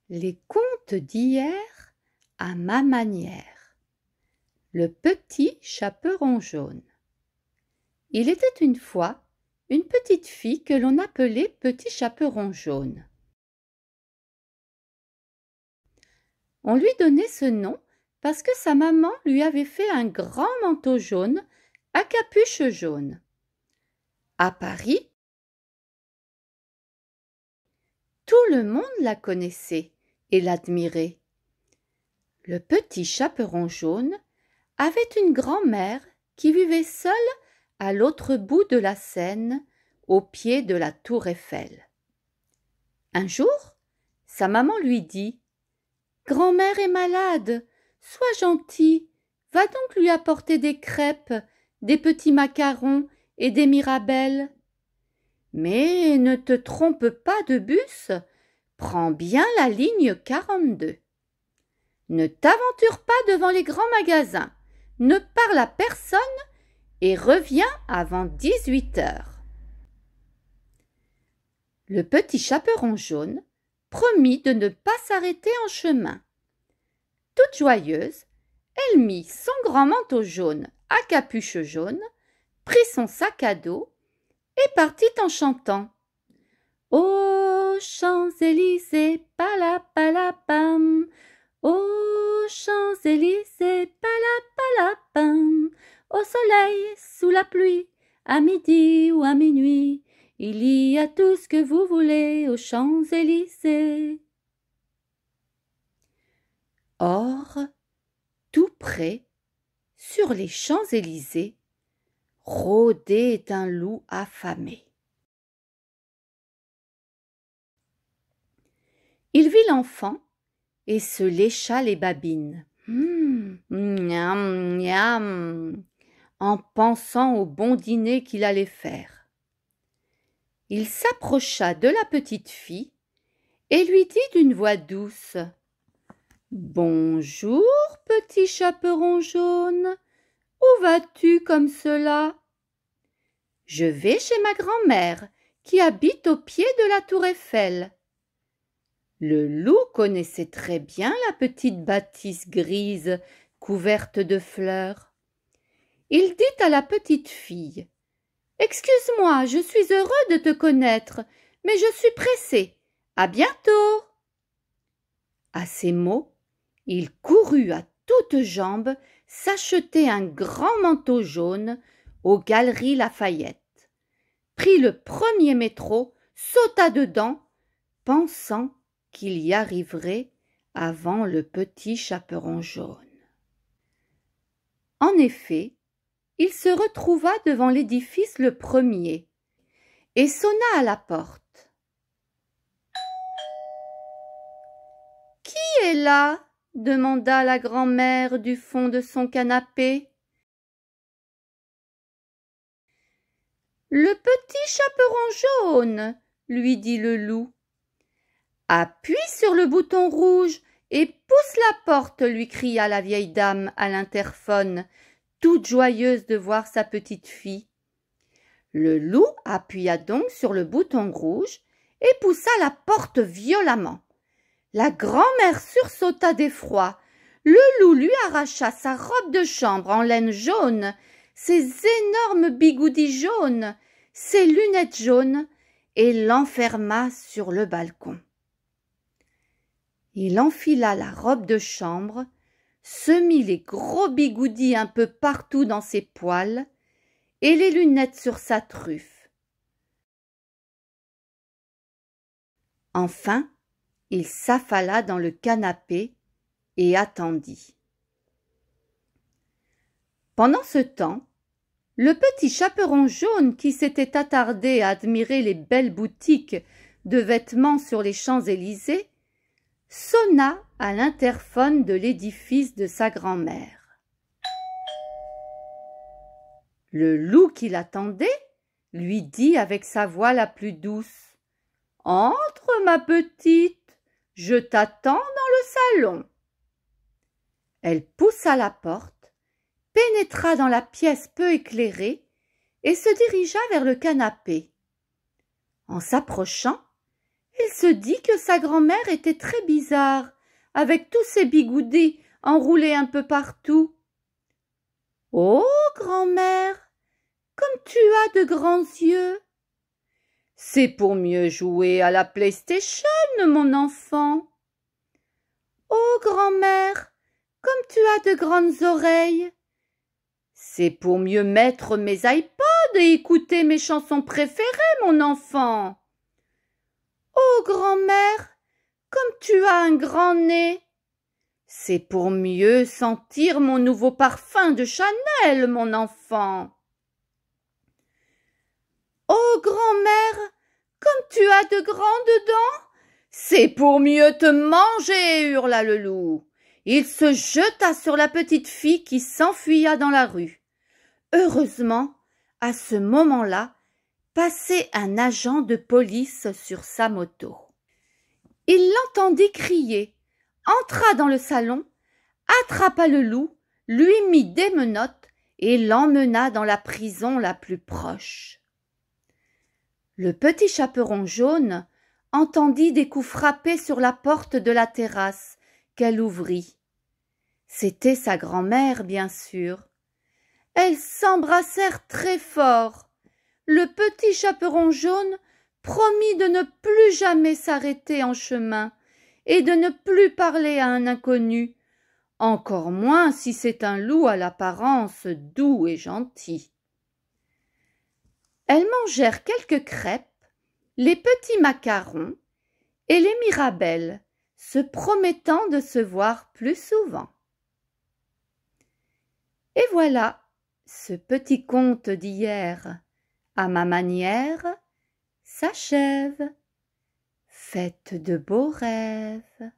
Les contes d'hier à ma manière. Le petit chaperon jaune. Il était une fois une petite fille que l'on appelait Petit Chaperon jaune. On lui donnait ce nom parce que sa maman lui avait fait un grand manteau jaune à capuche jaune. À Paris, tout le monde la connaissait et l'admirait. Le petit chaperon jaune avait une grand-mère qui vivait seule à l'autre bout de la Seine, au pied de la tour Eiffel. Un jour, sa maman lui dit « Grand-mère est malade, sois gentil, va donc lui apporter des crêpes, des petits macarons et des mirabelles. Mais ne te trompe pas de bus, prends bien la ligne 42. Ne t'aventure pas devant les grands magasins, ne parle à personne et reviens avant 18 heures. » Le petit chaperon jaune promit de ne pas s'arrêter en chemin. Toute joyeuse, elle mit son grand manteau jaune à capuche jaune, prit son sac à dos et partit en chantant. Aux Champs-Élysées, palapalapam, aux Champs-Élysées, palapalapam, au soleil, sous la pluie, à midi ou à minuit, il y a tout ce que vous voulez aux Champs-Élysées. Or, tout près, sur les Champs-Élysées, rôdait un loup affamé. Il vit l'enfant et se lécha les babines. Miam, miam, en pensant au bon dîner qu'il allait faire. Il s'approcha de la petite fille et lui dit d'une voix douce « Bonjour, petit chaperon jaune, où vas-tu comme cela ?»« Je vais chez ma grand-mère qui habite au pied de la tour Eiffel. » Le loup connaissait très bien la petite bâtisse grise couverte de fleurs. Il dit à la petite fille « Excuse-moi, je suis heureux de te connaître, mais je suis pressé. À bientôt !» À ces mots, il courut à toutes jambes s'acheter un grand manteau jaune aux Galeries Lafayette, prit le premier métro, sauta dedans, pensant qu'il y arriverait avant le petit chaperon jaune. En effet, il se retrouva devant l'édifice le premier et sonna à la porte. « Qui est là ?» demanda la grand-mère du fond de son canapé. « Le petit chaperon jaune, » lui dit le loup. « Appuie sur le bouton rouge et pousse la porte, » lui cria la vieille dame à l'interphone, toute joyeuse de voir sa petite fille. Le loup appuya donc sur le bouton rouge et poussa la porte violemment. La grand-mère sursauta d'effroi. Le loup lui arracha sa robe de chambre en laine jaune, ses énormes bigoudis jaunes, ses lunettes jaunes et l'enferma sur le balcon. Il enfila la robe de chambre, se mit les gros bigoudis un peu partout dans ses poils et les lunettes sur sa truffe. Enfin, il s'affala dans le canapé et attendit. Pendant ce temps, le petit chaperon jaune qui s'était attardé à admirer les belles boutiques de vêtements sur les Champs-Élysées sonna à l'interphone de l'édifice de sa grand-mère. Le loup qui l'attendait lui dit avec sa voix la plus douce « Entre, ma petite, je t'attends dans le salon. » Elle poussa la porte, pénétra dans la pièce peu éclairée et se dirigea vers le canapé. En s'approchant, Il se dit que sa grand-mère était très bizarre, avec tous ses bigoudis enroulés un peu partout. « Oh, grand-mère, comme tu as de grands yeux !»« C'est pour mieux jouer à la PlayStation, mon enfant. »« Oh, grand-mère, comme tu as de grandes oreilles !»« C'est pour mieux mettre mes iPods et écouter mes chansons préférées, mon enfant. »« Oh, grand-mère, comme tu as un grand nez !»« C'est pour mieux sentir mon nouveau parfum de Chanel, mon enfant. »« Oh, grand-mère, comme tu as de grandes dents !»« C'est pour mieux te manger, hurla le loup. Il se jeta sur la petite fille qui s'enfuya dans la rue. Heureusement, à ce moment-là, passait un agent de police sur sa moto. Il l'entendit crier, entra dans le salon, attrapa le loup, lui mit des menottes et l'emmena dans la prison la plus proche. Le petit chaperon jaune entendit des coups frappés sur la porte de la terrasse qu'elle ouvrit. C'était sa grand-mère, bien sûr. Elles s'embrassèrent très fort. Le petit chaperon jaune promit de ne plus jamais s'arrêter en chemin et de ne plus parler à un inconnu, encore moins si c'est un loup à l'apparence doux et gentil. Elles mangèrent quelques crêpes, les petits macarons et les mirabelles, se promettant de se voir plus souvent. Et voilà, ce petit conte d'hier, à ma manière, s'achève. Faites de beaux rêves.